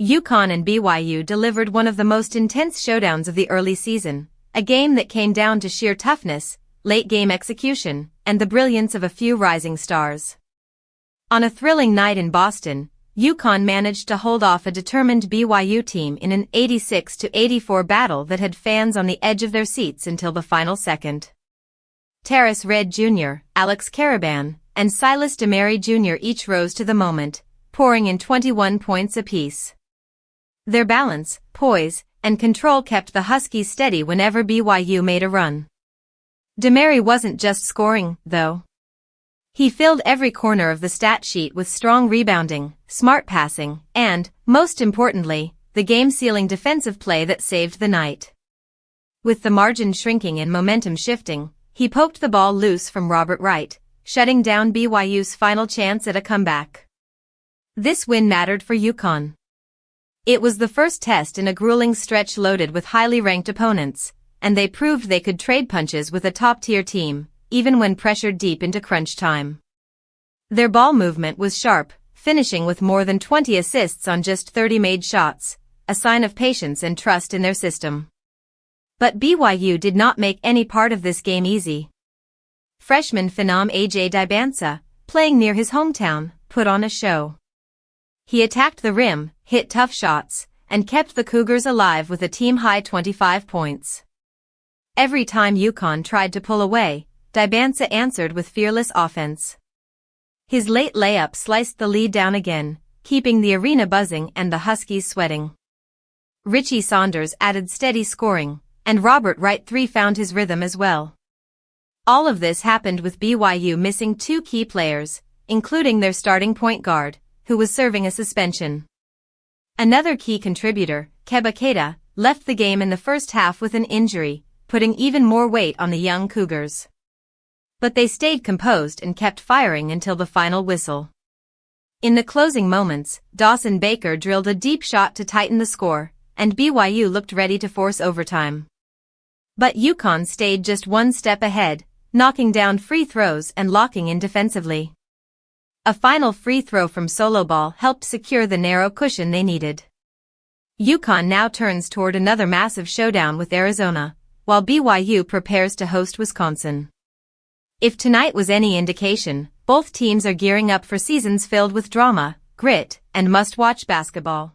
UConn and BYU delivered one of the most intense showdowns of the early season, a game that came down to sheer toughness, late-game execution, and the brilliance of a few rising stars. On a thrilling night in Boston, UConn managed to hold off a determined BYU team in an 86-84 battle that had fans on the edge of their seats until the final second. Tarris Reed Jr, Alex Karaban, and Silas Demary Jr each rose to the moment, pouring in 21 points apiece. Their balance, poise, and control kept the Huskies steady whenever BYU made a run. Demary wasn't just scoring, though. He filled every corner of the stat sheet with strong rebounding, smart passing, and, most importantly, the game-sealing defensive play that saved the night. With the margin shrinking and momentum shifting, he poked the ball loose from Wright, shutting down BYU's final chance at a comeback. This win mattered for UConn. It was the first test in a grueling stretch loaded with highly ranked opponents, and they proved they could trade punches with a top-tier team, even when pressured deep into crunch time. Their ball movement was sharp, finishing with more than 20 assists on just 30 made shots, a sign of patience and trust in their system. But BYU did not make any part of this game easy. Freshman phenom AJ Dybantsa, playing near his hometown, put on a show. He attacked the rim, hit tough shots, and kept the Cougars alive with a team-high 25 points. Every time UConn tried to pull away, Dybantsa answered with fearless offense. His late layup sliced the lead down again, keeping the arena buzzing and the Huskies sweating. Richie Saunders added steady scoring, and Wright III found his rhythm as well. All of this happened with BYU missing two key players, including their starting point guard, who was serving a suspension. Another key contributor, Karaban, left the game in the first half with an injury, putting even more weight on the young Cougars. But they stayed composed and kept firing until the final whistle. In the closing moments, Dawson Baker drilled a deep shot to tighten the score, and BYU looked ready to force overtime. But UConn stayed just one step ahead, knocking down free throws and locking in defensively. A final free throw from Solo Ball helped secure the narrow cushion they needed. UConn now turns toward another massive showdown with Arizona, while BYU prepares to host Wisconsin. If tonight was any indication, both teams are gearing up for seasons filled with drama, grit, and must-watch basketball.